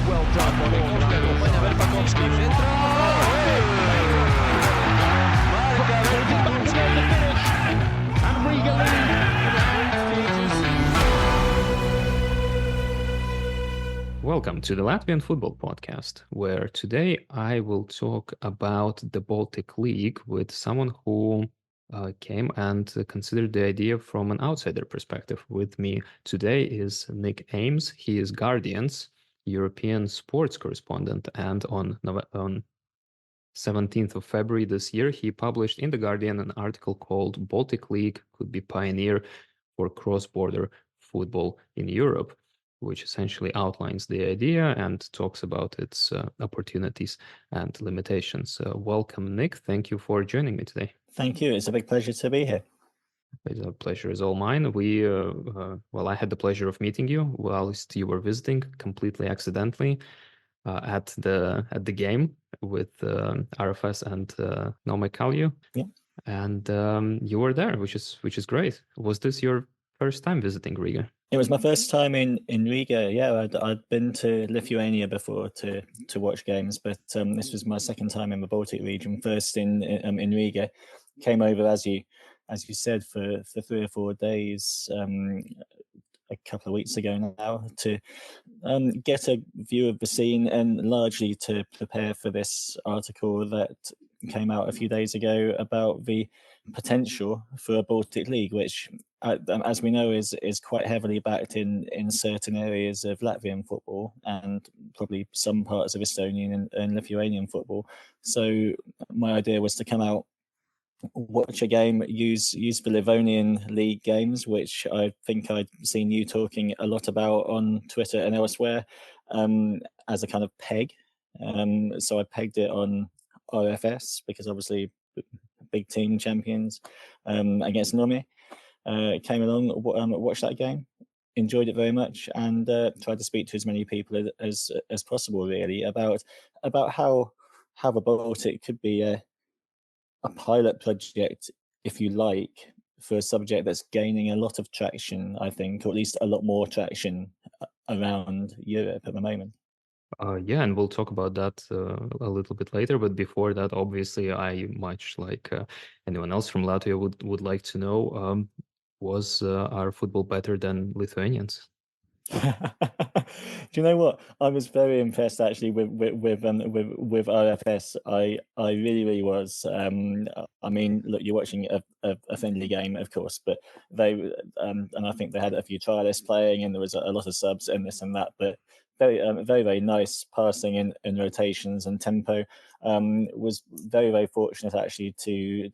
well done. Puede haber Pakowski, centra. And Riga lead. Welcome to the Latvian Football Podcast, where today I will talk about the Baltic League with someone who came and considered the idea from an outsider perspective. With me today is Nick Ames. He is Guardian's European sports correspondent, and on 17th of February this year, he published in The Guardian an article called Baltic League Could Be Pioneer for Cross-Border Football in Europe, which essentially outlines the idea and talks about its opportunities and limitations. Welcome, Nick. Thank you for joining me today. Thank you. It's a big pleasure to be here. The pleasure is all mine. I had the pleasure of meeting you whilst you were visiting completely accidentally at the game with RFS and Nome Kalju. Yeah. And you were there, which is great. Was this your first time visiting Riga? It was my first time in Riga. Yeah, I'd been to Lithuania before to watch games, but this was my second time in the Baltic region. First in Riga, came over as you said for 3 or 4 days a couple of weeks ago now to get a view of the scene and largely to prepare for this article that came out a few days ago about the potential for a Baltic League, which, as we know, is quite heavily backed in certain areas of Latvian football and probably some parts of Estonian and Lithuanian football. So my idea was to come out, watch a game, use the Livonian League games, which I think I'd seen you talking a lot about on Twitter and elsewhere, as a kind of peg. So I pegged it on RFS because obviously big team champions against Nome. Came along, watched that game, enjoyed it very much, and tried to speak to as many people as possible, really, about how the Baltic could be a pilot project, if you like, for a subject that's gaining a lot of traction, I think, or at least a lot more traction around Europe at the moment. Yeah, and we'll talk about that a little bit later. But before that, obviously, I, much like anyone else from Latvia, would like to know, was our football better than Lithuanians? Do you know what? I was very impressed actually with RFS. I really was. I mean, look, you're watching a friendly game, of course, but they and I think they had a few trialists playing, and there was a lot of subs and this and that, but very nice passing and rotations and tempo. Was very fortunate actually to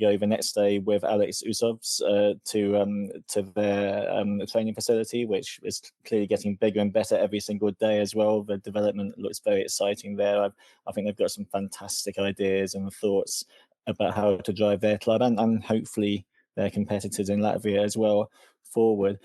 go the next day with Alex Usov's to their training facility, which is clearly getting bigger and better every single day as well. The development looks very exciting there. I think they've got some fantastic ideas and thoughts about how to drive their club and hopefully their competitors in Latvia as well forward.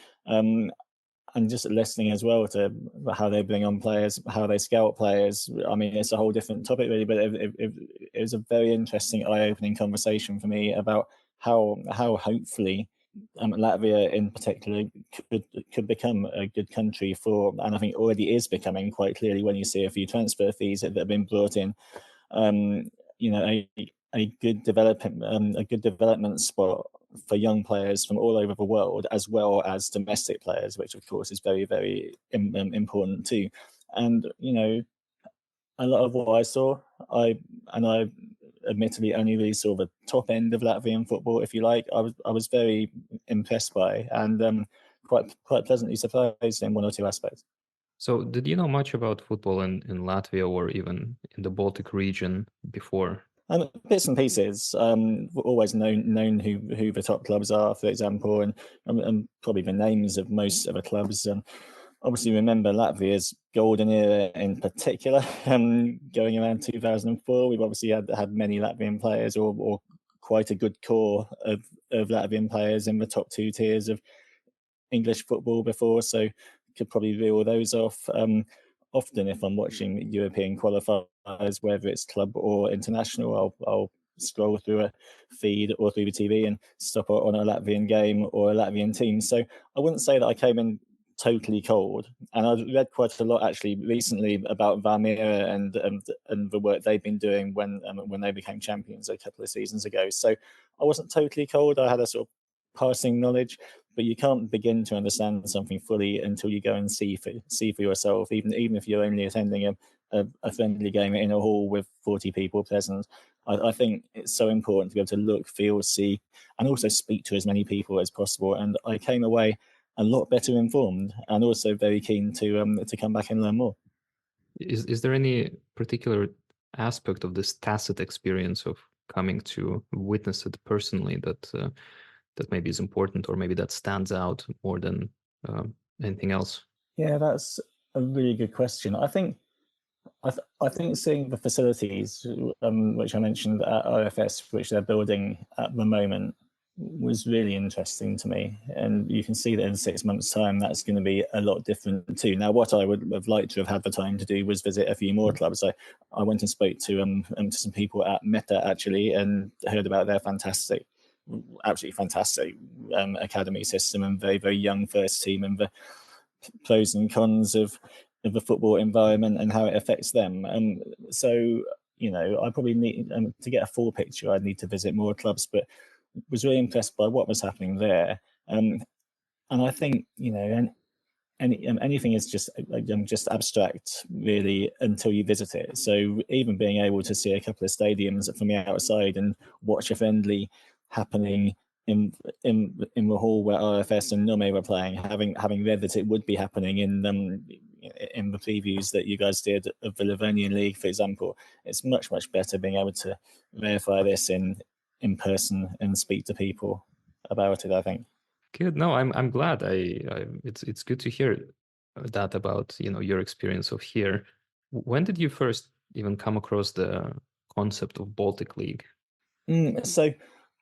And just listening as well to how they bring on players, how they scout players. I mean, it's a whole different topic really, but it was a very interesting, eye-opening conversation for me about how hopefully Latvia in particular could become a good country for, and I think already is becoming quite clearly when you see a few transfer fees that have been brought in. You know, a good development spot for young players from all over the world, as well as domestic players, which of course is very important too. And you know, a lot of what I saw, I admittedly only really saw the top end of Latvian football, if you like. I was very impressed by and quite pleasantly surprised in one or two aspects. So, did you know much about football in Latvia or even in the Baltic region before? Bits and pieces. Always known who the top clubs are, for example, and probably the names of most of the clubs. Obviously, remember Latvia's golden era in particular, going around 2004. We've obviously had many Latvian players, or quite a good core of Latvian players in the top 2 tiers of English football before, so could probably reel those off. Often, if I'm watching European qualifiers, whether it's club or international, I'll scroll through a feed or through the TV and stop on a Latvian game or a Latvian team. So I wouldn't say that I came in totally cold. And I've read quite a lot actually recently about Valmiera and the work they've been doing when they became champions a couple of seasons ago. So I wasn't totally cold. I had a sort of passing knowledge, but you can't begin to understand something fully until you go and see for yourself. Even if you're only attending a friendly game in a hall with 40 people present. I think it's so important to be able to look, feel, see, and also speak to as many people as possible. And I came away a lot better informed, and also very keen to come back and learn more. Is there any particular aspect of this tacit experience of coming to witness it personally that maybe is important, or maybe that stands out more than anything else? Yeah, that's a really good question. I think seeing the facilities, which I mentioned at OFS, which they're building at the moment, was really interesting to me. And you can see that in 6 months' time, that's going to be a lot different too. Now, what I would have liked to have had the time to do was visit a few more clubs. I went and spoke to some people at Meta actually, and heard about their absolutely fantastic academy system and very, very young first team, and the pros and cons of the football environment and how it affects them. So, I probably need to get a full picture. I'd need to visit more clubs, but was really impressed by what was happening there. And I think, anything is just abstract really until you visit it. So even being able to see a couple of stadiums from the outside and watch a friendly happening in the hall where RFS and Nome were playing, having read that it would be happening in the previews that you guys did of the Livonian League, for example, it's much better being able to verify this in person and speak to people about it, I think. Good. No, I'm glad. It's good to hear that about your experience of here. When did you first even come across the concept of Baltic League? So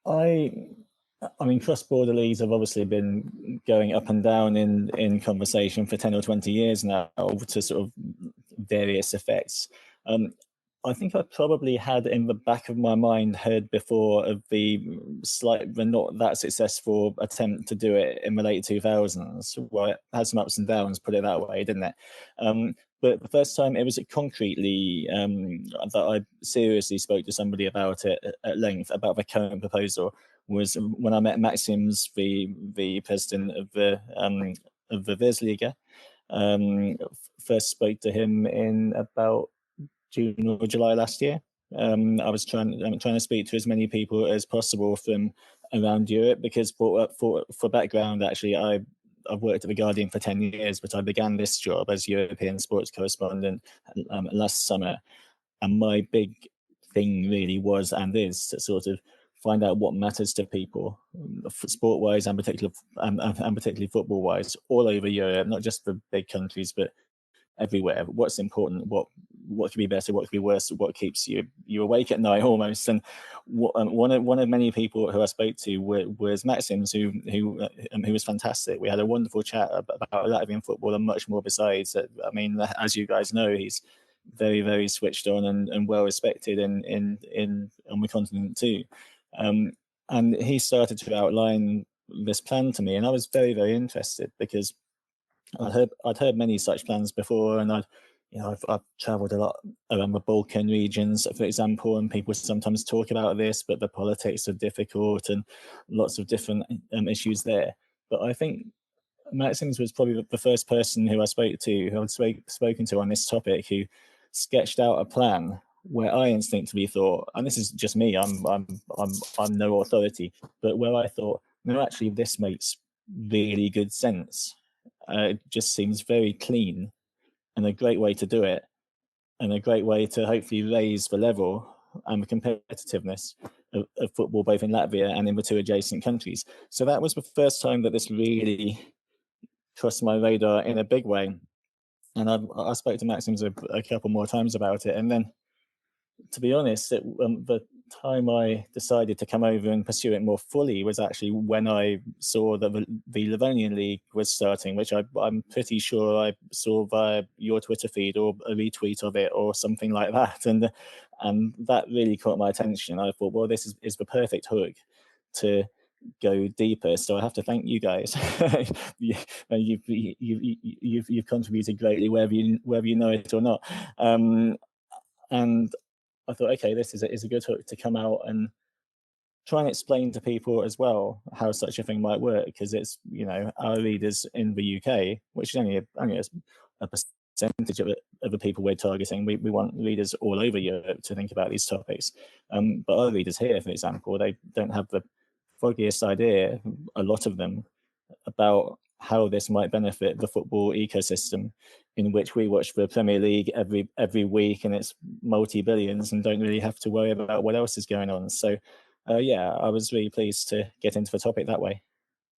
I mean, cross-border leagues have obviously been going up and down in conversation for 10 or 20 years now, to sort of various effects. I think I probably had in the back of my mind heard before of the not that successful attempt to do it in the late 2000s. Well, it had some ups and downs, put it that way, didn't it? But the first time it was concretely that I seriously spoke to somebody about it at length, about the current proposal, was when I met Maxims, the president of the Virsliga. First spoke to him in about June or July last year. I was trying to speak to as many people as possible from around Europe, because for background, actually, I've worked at The Guardian for 10 years, but I began this job as European sports correspondent last summer. And my big thing really was and is to sort of find out what matters to people, sport-wise and particularly football-wise, all over Europe, not just the big countries, but everywhere. What's important, what could be better, what could be worse, what keeps you awake at night almost. And one of many people who I spoke to was Maxims, who was fantastic. We had a wonderful chat about Latvian football and much more besides. I mean, as you guys know, he's very, very switched on and well respected on the continent too. And he started to outline this plan to me, and I was very, very interested, because I'd heard many such plans before, and I've travelled a lot around the Balkan regions, for example, and people sometimes talk about this, but the politics are difficult and lots of different issues there. But I think Maxims was probably the first person who I spoke to, who I'd spoken to on this topic, who sketched out a plan where I instinctively thought, and this is just me, I'm no authority, but where I thought, no, actually, this makes really good sense. It just seems very clean and a great way to do it, and a great way to hopefully raise the level and the competitiveness of football, both in Latvia and in the two adjacent countries. So that was the first time that this really crossed my radar in a big way. And I spoke to Maxims a couple more times about it. And then, to be honest, the time I decided to come over and pursue it more fully was actually when I saw that the Livonian League was starting, which I'm pretty sure I saw via your Twitter feed or a retweet of it or something like that. And that really caught my attention. I thought, well, this is the perfect hook to go deeper. So I have to thank you guys. You've contributed greatly, whether you know it or not. And I thought, okay, this is a good hook to come out and try and explain to people as well how such a thing might work, because it's, our readers in the UK, which is only a percentage of the people we're targeting. We want readers all over Europe to think about these topics, but our readers here, for example, they don't have the foggiest idea, a lot of them, about how this might benefit the football ecosystem, in which we watch the Premier League every week, and it's multi-billions, and don't really have to worry about what else is going on. So I was really pleased to get into the topic that way.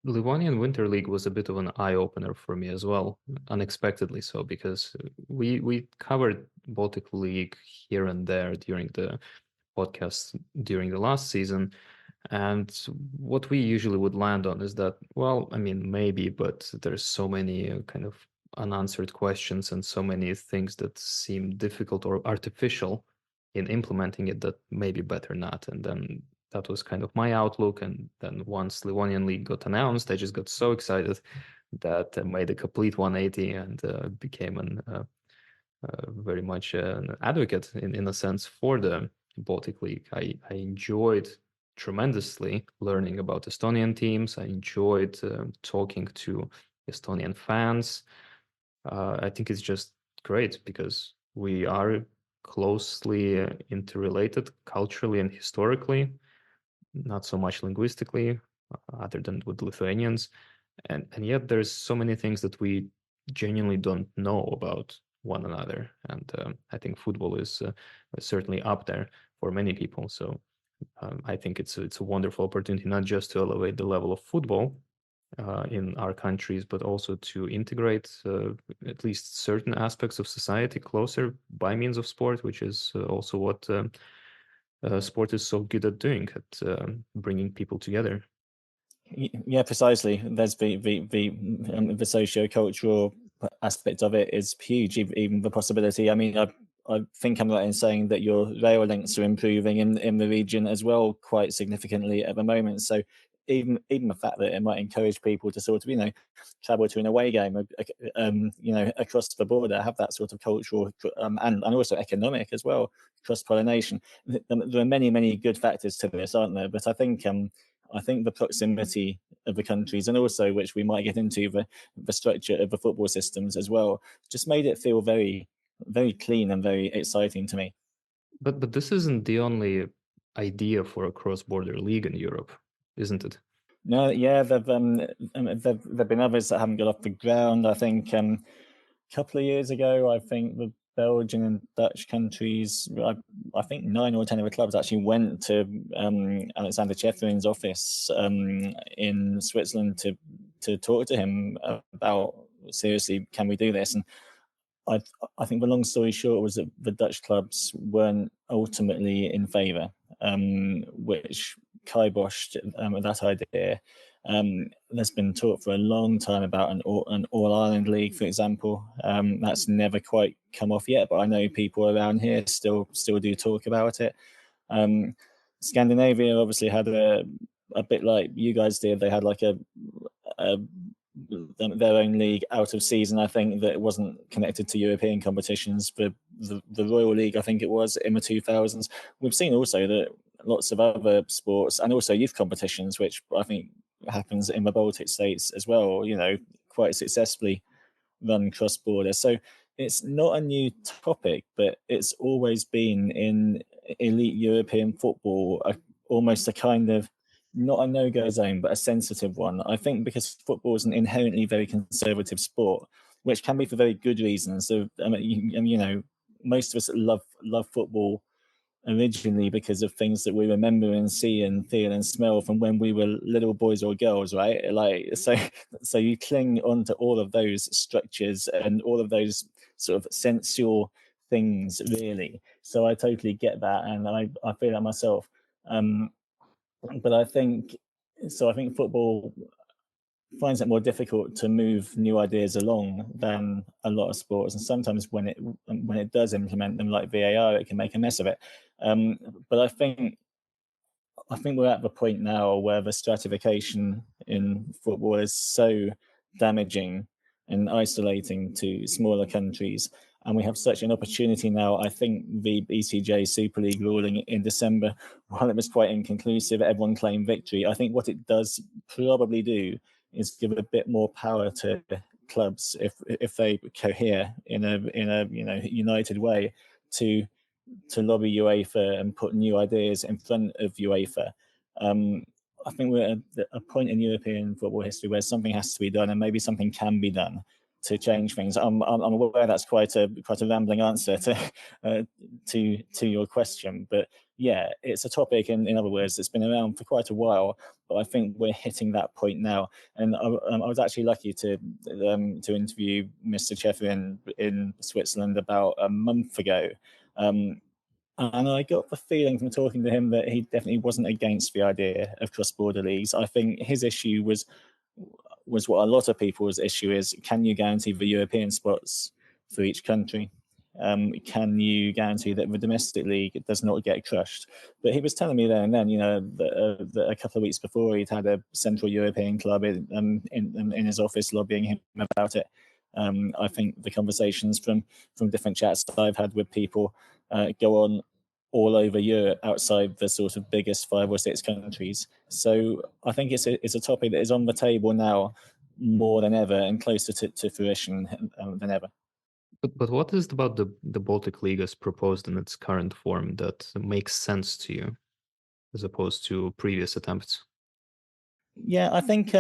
Livonian Winter League was a bit of an eye-opener for me as well, unexpectedly so, because we covered Baltic League here and there during the podcast during the last season. And what we usually would land on is that, well, I mean, maybe, but there's so many kind of unanswered questions and so many things that seem difficult or artificial in implementing it that maybe better not. And then that was kind of my outlook. And then once Livonian League got announced, I just got so excited that I made a complete 180 and became very much an advocate in a sense for the Baltic League. I enjoyed tremendously learning about Estonian teams. I enjoyed talking to Estonian fans. I think it's just great because we are closely interrelated culturally and historically, not so much linguistically, other than with Lithuanians. And yet there's so many things that we genuinely don't know about one another. And I think football is certainly up there for many people. So I think it's a wonderful opportunity, not just to elevate the level of football in our countries, but also to integrate at least certain aspects of society closer by means of sport, which is also what sport is so good at doing, at bringing people together. Yeah, precisely. There's the socio-cultural aspect of it is huge. Even the possibility. I mean, I think I'm right in saying that your rail links are improving in the region as well quite significantly at the moment. So even the fact that it might encourage people to sort of travel to an away game, across the border, have that sort of cultural and also economic as well, cross-pollination. There are many good factors to this, aren't there? But I think the proximity of the countries, and also, which we might get into, the structure of the football systems as well, just made it feel very, very clean and very exciting to me. But this isn't the only idea for a cross-border league in Europe, isn't it? No, yeah, there've been others that haven't got off the ground. I think a couple of years ago, I think the Belgian and Dutch countries, I think 9 or 10 of the clubs actually went to Alexander Chetherin's office in Switzerland to talk to him about, seriously, can we do this? And I think the long story short was that the Dutch clubs weren't ultimately in favour, which kiboshed that idea. There's been talk for a long time about an All-Ireland League, for example. That's never quite come off yet, but I know people around here still do talk about it. Scandinavia obviously had a bit like you guys did. They had like their own league out of season. I think that it wasn't connected to European competitions. The Royal League, I think it was, in the 2000s. We've seen also that lots of other sports and also youth competitions, which I think happens in the Baltic states as well, quite successfully run cross-border. So it's not a new topic, but it's always been in elite European football almost a kind of, not a no-go zone, but a sensitive one. I think because football is an inherently very conservative sport, which can be for very good reasons. So, most of us love football originally because of things that we remember and see and feel and smell from when we were little boys or girls, right? So you cling onto all of those structures and all of those sort of sensual things, really. So I totally get that, and I feel that myself. But I think football finds it more difficult to move new ideas along than a lot of sports, and sometimes when it does implement them, like VAR, it can make a mess of it. But I think I think we're at the point now where the stratification in football is so damaging and isolating to smaller countries. And we have such an opportunity now. I think the BCJ Super League ruling in December, while it was quite inconclusive, everyone claimed victory. I think what it does probably do is give a bit more power to clubs if they cohere in a united way to lobby UEFA and put new ideas in front of UEFA. I think we're at a point in European football history where something has to be done, and maybe something can be done to change things. I'm aware that's quite a rambling answer to your question, but yeah, it's a topic. In other words, it's been around for quite a while, but I think we're hitting that point now. And I was actually lucky to interview Mr. Cheffer in Switzerland about a month ago. And I got the feeling from talking to him that he definitely wasn't against the idea of cross-border leagues. I think his issue was what a lot of people's issue is: can you guarantee the European spots for each country? Can you guarantee that the domestic league does not get crushed? But he was telling me there and then, that a couple of weeks before he'd had a Central European club in his office lobbying him about it. I think the conversations from different chats I've had with people go on all over Europe outside the sort of biggest 5 or 6 countries. So I think it's a topic that is on the table now more than ever and closer to fruition than ever. But what is it about the Baltic League as proposed in its current form that makes sense to you, as opposed to previous attempts? Yeah, I think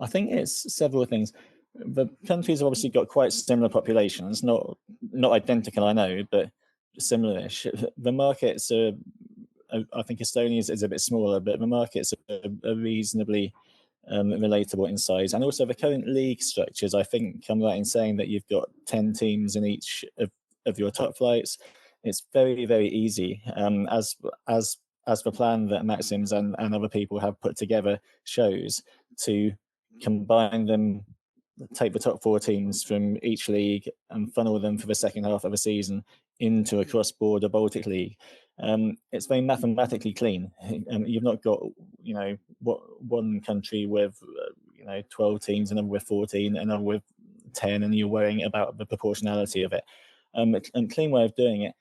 it's several things. The countries have obviously got quite similar populations, not identical, I know, but similar-ish. The markets are, I think Estonia is a bit smaller, but the markets are reasonably relatable in size. And also the current league structures, I think I'm right in saying that you've got 10 teams in each of your top flights. It's very, very easy, as the plan that Maxims and other people have put together shows, to combine them, take the top 4 teams from each league and funnel them for the second half of the season into a cross-border Baltic League. It's very mathematically clean. You've not got one country with 12 teams, another with 14, another with 10, and you're worrying about the proportionality of it. And clean way of doing it.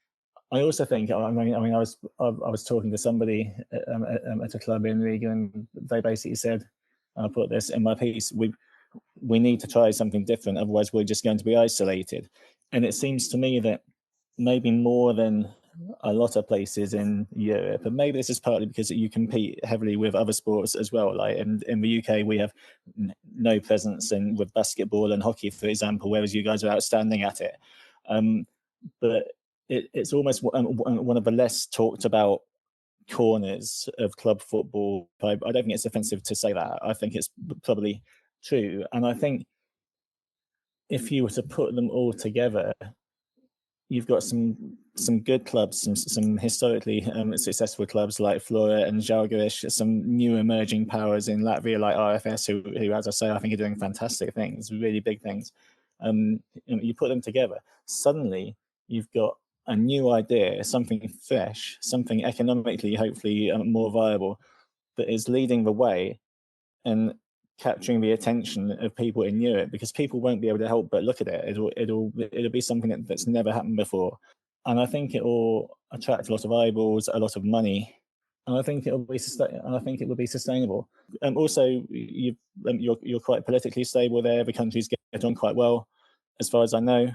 I also think, I was talking to somebody at a club in Riga, and they basically said, I'll put this in my piece, we need to try something different, otherwise we're just going to be isolated. And it seems to me that maybe more than a lot of places in Europe, and maybe this is partly because you compete heavily with other sports as well. Like in the UK, we have no presence with basketball and hockey, for example, whereas you guys are outstanding at it. But it's almost one of the less talked about corners of club football. I don't think it's offensive to say that. I think it's probably true. And I think if you were to put them all together, you've got some good clubs, some historically successful clubs like Flora and Žalgiris, some new emerging powers in Latvia like RFS, who, as I say, I think are doing fantastic things, really big things. You put them together, suddenly you've got a new idea, something fresh, something economically, hopefully more viable, that is leading the way and capturing the attention of people in Europe, because people won't be able to help but look at it. It'll be something that's never happened before, and I think it will attract a lot of eyeballs, a lot of money, and I think it will be sustainable. Also, you're quite politically stable there. The countries get on quite well, as far as I know.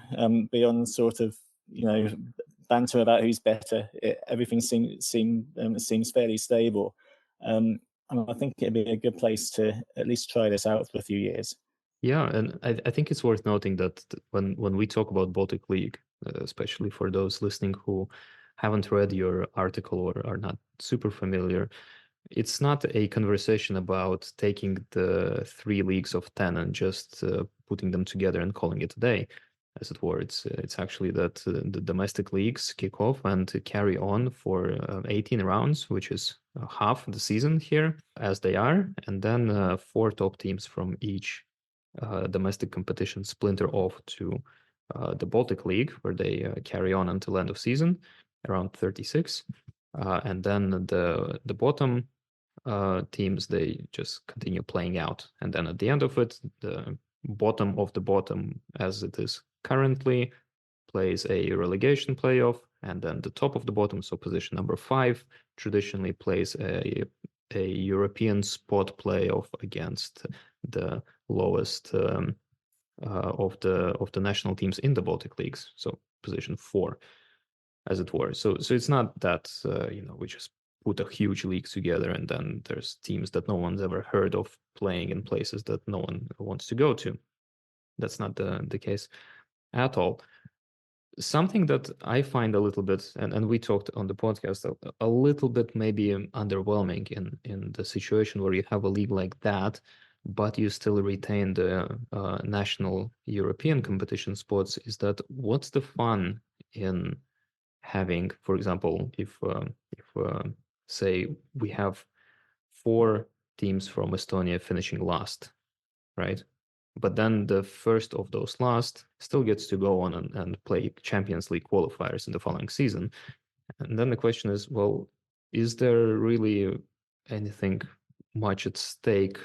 Beyond sort of banter about who's better, everything seems fairly stable. And I think it'd be a good place to at least try this out for a few years. Yeah, and I think it's worth noting that when we talk about Baltic League, especially for those listening who haven't read your article or are not super familiar, it's not a conversation about taking the 3 leagues of 10 and just putting them together and calling it a day, as it were. It's actually that the domestic leagues kick off and carry on for 18 rounds, which is half the season here, as they are, and then 4 top teams from each domestic competition splinter off to the Baltic League, where they carry on until end of season, around 36. and then the bottom teams, they just continue playing out, and then at the end of it, the bottom of the bottom, as it is currently, plays a relegation playoff, and then the top of the bottom, so position number 5, traditionally plays a European spot playoff against the lowest of the national teams in the Baltic leagues, so position 4, as it were. So it's not that we just put a huge league together and then there's teams that no one's ever heard of playing in places that no one wants to go to. That's not the case at all. Something that I find a little bit, and we talked on the podcast, a little bit maybe underwhelming in the situation where you have a league like that, but you still retain the national European competition spots, is that what's the fun in having, for example, if say we have 4 teams from Estonia finishing last, right? But then the first of those last still gets to go on and play Champions League qualifiers in the following season. And then the question is, well, is there really anything much at stake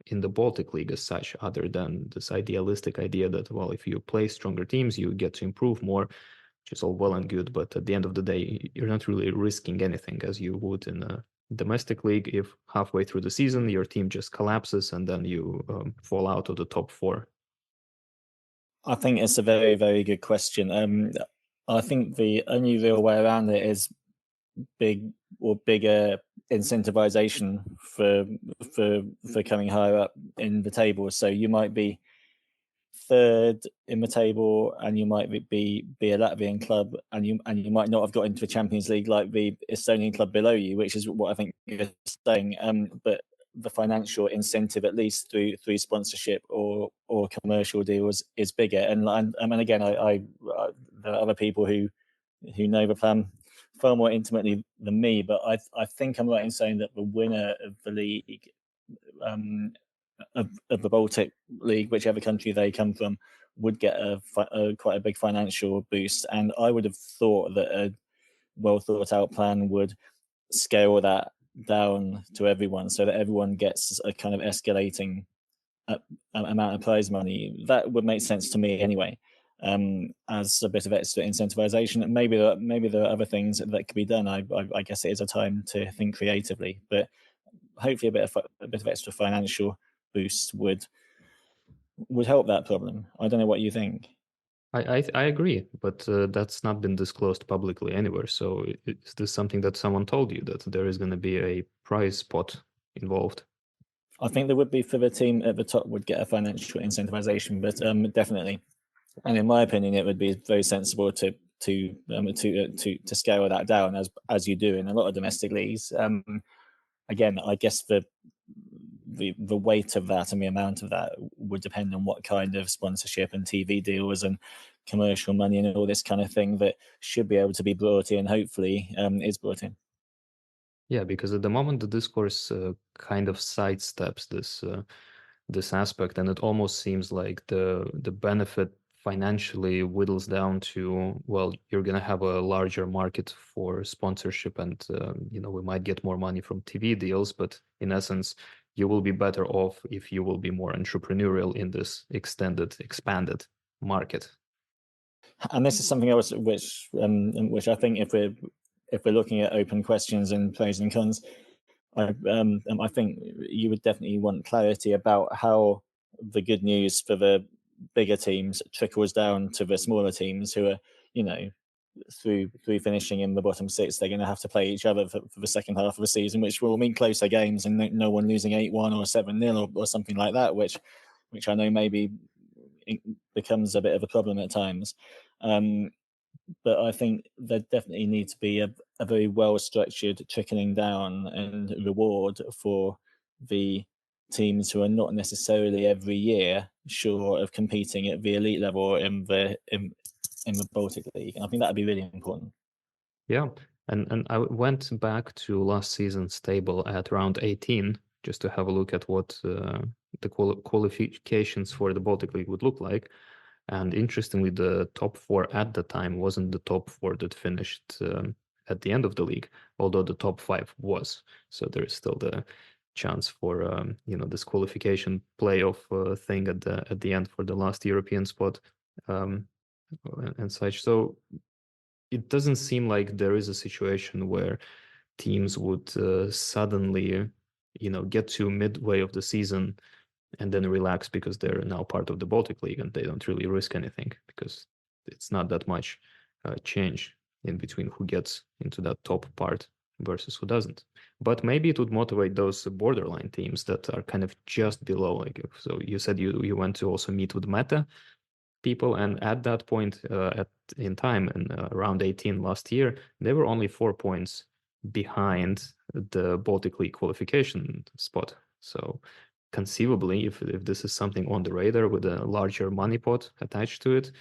in the Baltic League as such, other than this idealistic idea that, well, if you play stronger teams, you get to improve more, which is all well and good, but at the end of the day, you're not really risking anything as you would in a domestic league if halfway through the season your team just collapses and then you fall out of the top 4. I think it's a very, very good question. I think the only real way around it is bigger incentivization for coming higher up in the table. So you might be 3rd in the table and you might be a Latvian club and you might not have got into the Champions League like the Estonian club below you, which is what I think you're saying. But the financial incentive, at least through sponsorship or commercial deals, is bigger. And again, I there are other people who know the plan far more intimately than me, but I think I'm right in saying that the winner of the league, of the Baltic League, whichever country they come from, would get quite a big financial boost. And I would have thought that a well thought out plan would scale that down to everyone so that everyone gets a kind of escalating amount of prize money. That would make sense to me anyway. As a bit of extra incentivization, maybe there are other things that could be done. I guess it is a time to think creatively, but hopefully a bit of extra financial boost would help that problem. I don't know what you think. I agree, but that's not been disclosed publicly anywhere. So is this something that someone told you, that there is going to be a prize pot involved? I think there would be for the team at the top would get a financial incentivization, but definitely. And in my opinion, it would be very sensible to scale that down as you do in a lot of domestic leagues. Again, I guess the weight of that and the amount of that would depend on what kind of sponsorship and TV deals and commercial money and all this kind of thing that should be able to be brought in, hopefully is brought in. Yeah, because at the moment the discourse kind of sidesteps this aspect, and it almost seems like the benefit financially whittles down to, well, you're going to have a larger market for sponsorship and we might get more money from TV deals, but in essence you will be better off if you will be more entrepreneurial in this expanded market. And this is something else which I think if we're looking at open questions and pros and cons, I think you would definitely want clarity about how the good news for the bigger teams trickles down to the smaller teams who are, through finishing in the bottom 6, they're going to have to play each other for the second half of the season, which will mean closer games and no one losing 8-1 or 7-0 or something like that, which I know maybe it becomes a bit of a problem at times. But I think there definitely needs to be a very well-structured trickling down and reward for the teams who are not necessarily every year sure of competing at the elite level in the Baltic League. And I think that would be really important. Yeah, and I went back to last season's table at round 18 just to have a look at what the qualifications for the Baltic League would look like. And interestingly, the top 4 at the time wasn't the top 4 that finished at the end of the league, although the top 5 was. So there is still the chance for this qualification playoff thing at the end for the last European spot and such. So it doesn't seem like there is a situation where teams would suddenly get to midway of the season and then relax because they're now part of the Baltic League and they don't really risk anything because it's not that much change in between who gets into that top part versus who doesn't. But maybe it would motivate those borderline teams that are kind of just below. Like, so you said you went to also meet with Meta people, and at that point in time, in round 18 last year, they were only 4 points behind the Baltic League qualification spot. So conceivably, if this is something on the radar with a larger money pot attached to it,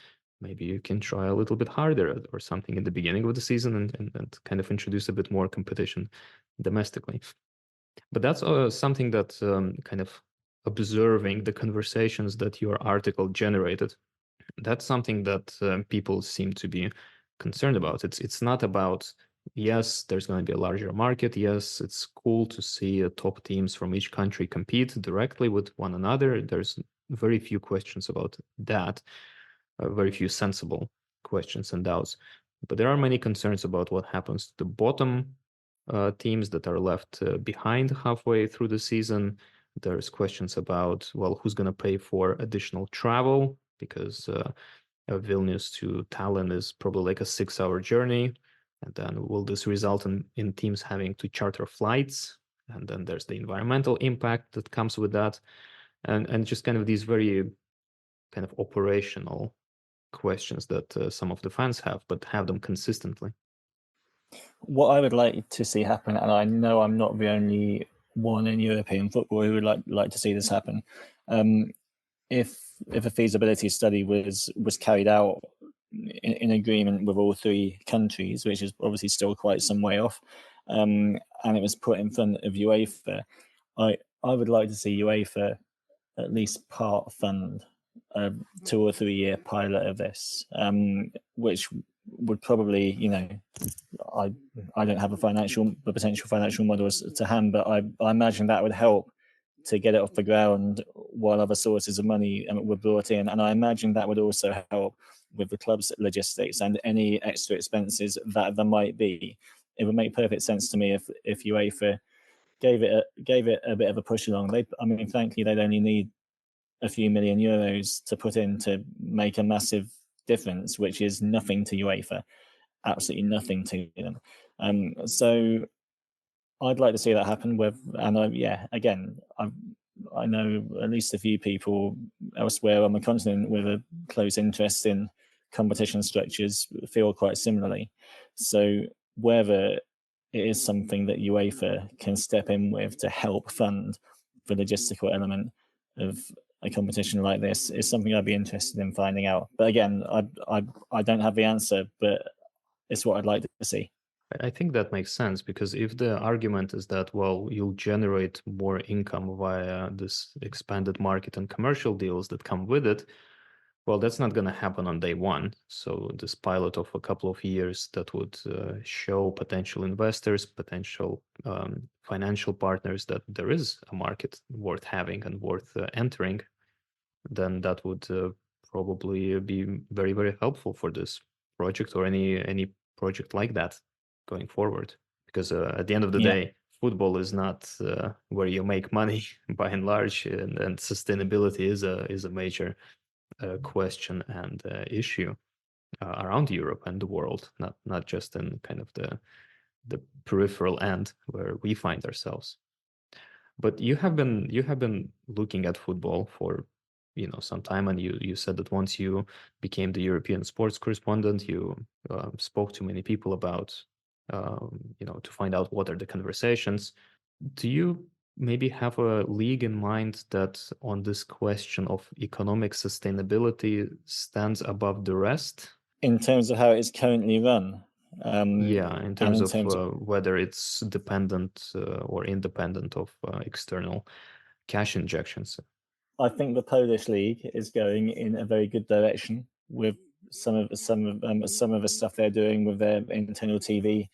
maybe you can try a little bit harder or something in the beginning of the season and kind of introduce a bit more competition domestically. But that's something that kind of observing the conversations that your article generated, that's something that people seem to be concerned about. It's not about, yes, there's going to be a larger market. Yes, it's cool to see top teams from each country compete directly with one another. There's very few questions about that, very few sensible questions and doubts. But there are many concerns about what happens to the bottom teams that are left behind halfway through the season. There's questions about, well, who's going to pay for additional travel, because Vilnius to Tallinn is probably like a 6-hour journey. And then will this result in teams having to charter flights? And then there's the environmental impact that comes with that. And just kind of these very kind of operational questions that some of the fans have, but have them consistently. What I would like to see happen, and I know I'm not the only one in European football who would like to see this happen, if a feasibility study was carried out in agreement with all 3 countries, which is obviously still quite some way off, and it was put in front of UEFA, I would like to see UEFA at least part fund a 2 or 3 year pilot of this, which would probably, I don't have the potential financial models to hand, but I imagine that would help to get it off the ground while other sources of money were brought in. And I imagine that would also help with the club's logistics and any extra expenses that there might be. It would make perfect sense to me if UEFA gave it a bit of a push along. Frankly, they'd only need a few million euros to put in to make a massive difference, which is nothing to UEFA, absolutely nothing to them. So I'd like to see that happen I know at least a few people elsewhere on the continent with a close interest in competition structures feel quite similarly. So whether it is something that UEFA can step in with to help fund the logistical element of a competition like this is something I'd be interested in finding out. But again, I don't have the answer, but it's what I'd like to see. I think that makes sense, because if the argument is that, well, you'll generate more income via this expanded market and commercial deals that come with it, well, that's not going to happen on day one. So this pilot of a couple of years that would show potential investors, potential financial partners that there is a market worth having and worth entering, then that would probably be very, very helpful for this project or any project like that going forward. Because at the end of the day, football is not where you make money by and large, and sustainability is a major question and issue around Europe and the world, not just in kind of the peripheral end where we find ourselves. But you have been looking at football for some time, and you said that once you became the European sports correspondent, you spoke to many people about to find out what are the conversations. Do you maybe have a league in mind that on this question of economic sustainability stands above the rest? In terms of how it is currently run? In terms of whether it's dependent or independent of external cash injections. I think the Polish league is going in a very good direction with some of the stuff they're doing with their internal TV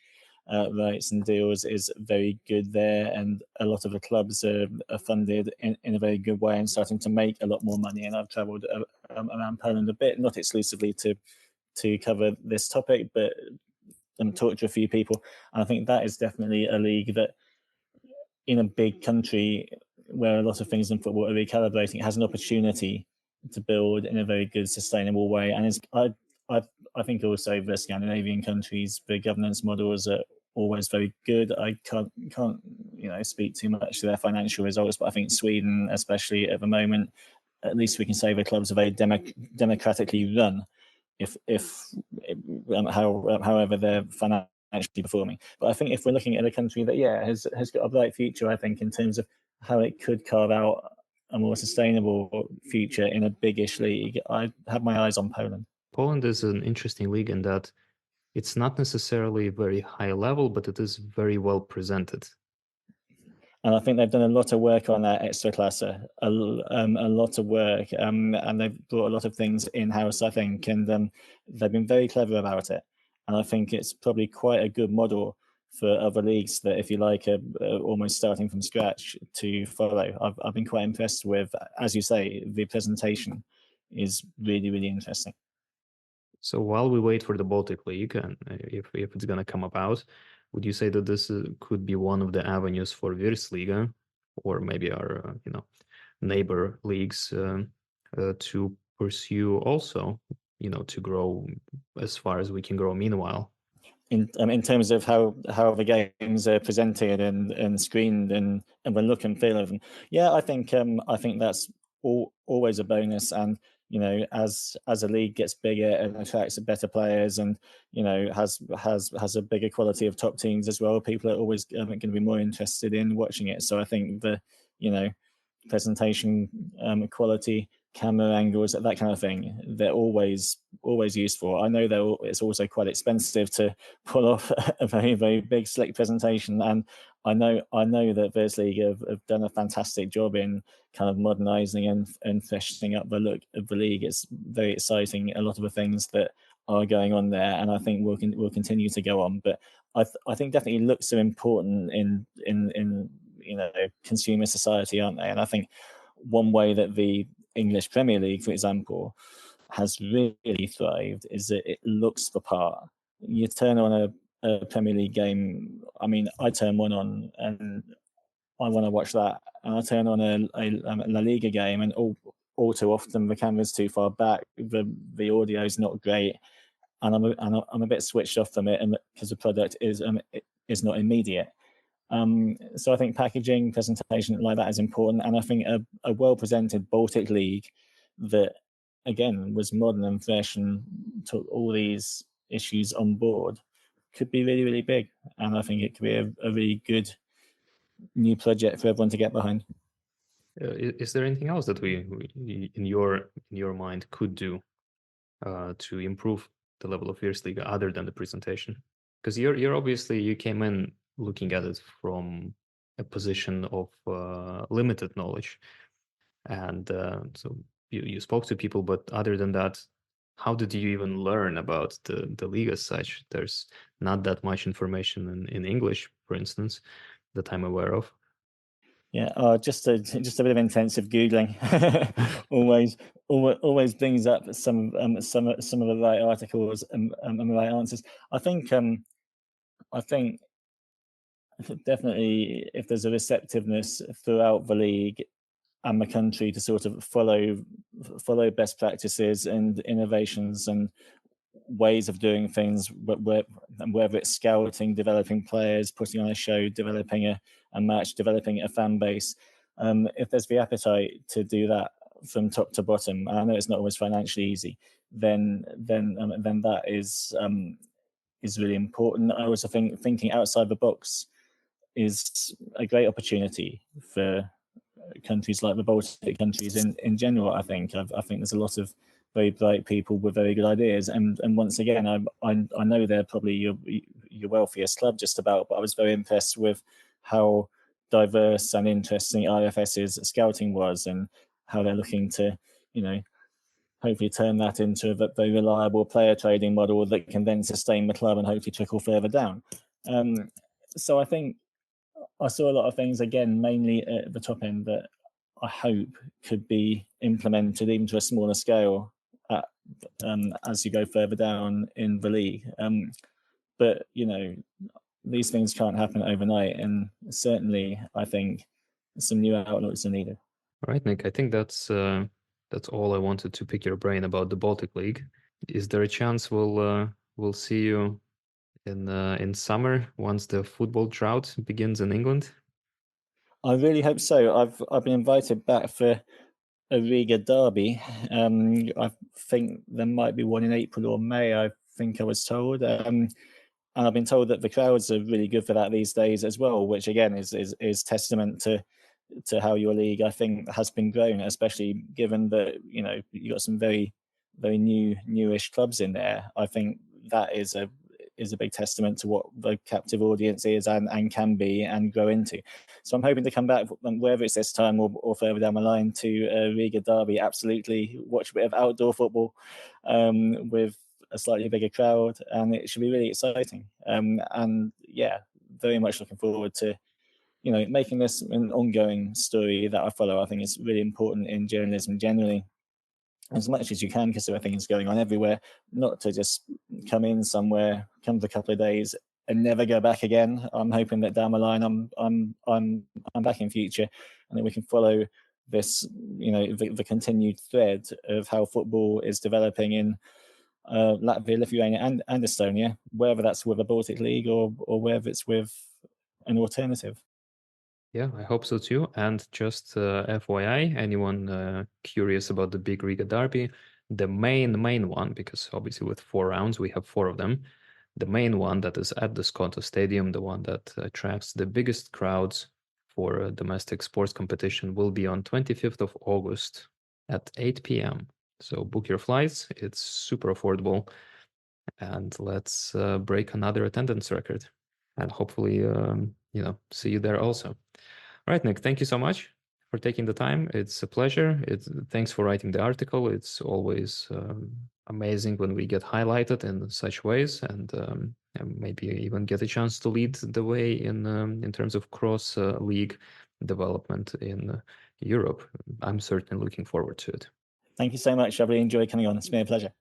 rights and deals is very good there, and a lot of the clubs are funded in a very good way and starting to make a lot more money. And I've travelled around Poland a bit, not exclusively to cover this topic, but talked to a few people. And I think that is definitely a league that, in a big country where a lot of things in football are recalibrating, has an opportunity to build in a very good, sustainable way. And I think also the Scandinavian countries, the governance models are always very good. I can't speak too much to their financial results, but I think Sweden, especially at the moment, at least we can say the clubs are very democratically run. However they're financially performing. But I think if we're looking at a country that has got a bright future, I think in terms of how it could carve out a more sustainable future in a big-ish league, I have my eyes on Poland. Poland is an interesting league in that it's not necessarily very high level, but it is very well presented. And I think they've done a lot of work on that Ekstraklasse, a lot of work, and they've brought a lot of things in-house, I think, and they've been very clever about it. And I think it's probably quite a good model for other leagues that, if you like, are almost starting from scratch to follow. I've been quite impressed with, as you say, the presentation is really, really interesting. So while we wait for the Baltic League, and if it's going to come about, would you say that this could be one of the avenues for Virsliga, or maybe our neighbor leagues to pursue also, to grow as far as we can grow meanwhile? In terms of how the games are presented and screened and the look and feel of them, I think that's always a bonus. And as a league gets bigger and attracts better players, and has a bigger quality of top teams as well, people are always going to be more interested in watching it. So I think the presentation quality, camera angles, that kind of thing, they're always useful. I know it's also quite expensive to pull off a very, very big slick presentation, and I know that Virsliga have done a fantastic job in kind of modernizing and freshening up the look of the league. It's very exciting, a lot of the things that are going on there, and I think will continue to go on. But I think definitely looks are important in consumer society, aren't they? And I think one way that the English Premier League, for example, has really thrived is that it looks the part. You turn on a Premier League game. I mean, I turn one on and I want to watch that, and I turn on a La Liga game, and all too often the camera's too far back, the audio's not great, and I'm a bit switched off from it, and because the product is not immediate. So I think packaging, presentation like that is important, and I think a well-presented Baltic League that, again, was modern and fresh and took all these issues on board could be really, really big, and I think it could be a really good new project for everyone to get behind. Is there anything else that we in your mind could do to improve the level of Virsliga other than the presentation? Because you're obviously, you came in looking at it from a position of limited knowledge, and so you spoke to people, but other than that, how did you even learn about the league as such? There's not that much information in English, for instance, that I'm aware of. Yeah, just a bit of intensive googling always brings up some of the right articles and the right answers. I think definitely, if there's a receptiveness throughout the league and the country to sort of follow best practices and innovations and ways of doing things, whether it's scouting, developing players, putting on a show, developing a match, developing a fan base, if there's the appetite to do that from top to bottom, and I know it's not always financially easy, then that is really important. I also think thinking outside the box is a great opportunity for countries like the Baltic countries in general. I think there's a lot of very bright people with very good ideas, and once again, I know they're probably your wealthiest club just about, but I was very impressed with how diverse and interesting IFS's scouting was, and how they're looking to hopefully turn that into a very reliable player trading model that can then sustain the club and hopefully trickle further down. So I think I saw a lot of things, again, mainly at the top end, that I hope could be implemented even to a smaller scale as you go further down in the league. But, these things can't happen overnight. And certainly, I think some new outlooks are needed. All right, Nick, I think that's all I wanted to pick your brain about the Baltic League. Is there a chance we'll see you in summer once the football drought begins in England? I really hope so. I've been invited back for a Riga derby. I think there might be one in April or May, I think I was told. And I've been told that the crowds are really good for that these days as well, which again is testament to how your league, I think, has been growing, especially given that you got some very, very newish clubs in there. I think that is a big testament to what the captive audience is and can be and grow into. So I'm hoping to come back, whether it's this time or further down the line, to a Riga derby. Absolutely, watch a bit of outdoor football with a slightly bigger crowd, and it should be really exciting. And yeah, very much looking forward to making this an ongoing story that I follow. I think it's really important in journalism generally, as much as you can, because there are things going on everywhere, not to just come in somewhere, come for a couple of days and never go back again. I'm hoping that down the line I'm back in future, and that we can follow this, the continued thread of how football is developing in Latvia, Lithuania and Estonia, whether that's with a Baltic League or whether it's with an alternative. Yeah, I hope so too. And just FYI, anyone curious about the big Riga derby, the main one, because obviously with 4 rounds, we have 4 of them. The main one that is at the Skonto Stadium, the one that attracts the biggest crowds for a domestic sports competition, will be on 25th of August at 8 p.m. So book your flights. It's super affordable. And let's break another attendance record. And hopefully, see you there also. All right, Nick, thank you so much for taking the time. It's a pleasure. Thanks for writing the article. It's always amazing when we get highlighted in such ways, and maybe even get a chance to lead the way in terms of cross league development in Europe. I'm certainly looking forward to it. Thank you so much. I really enjoyed coming on. It's been a pleasure.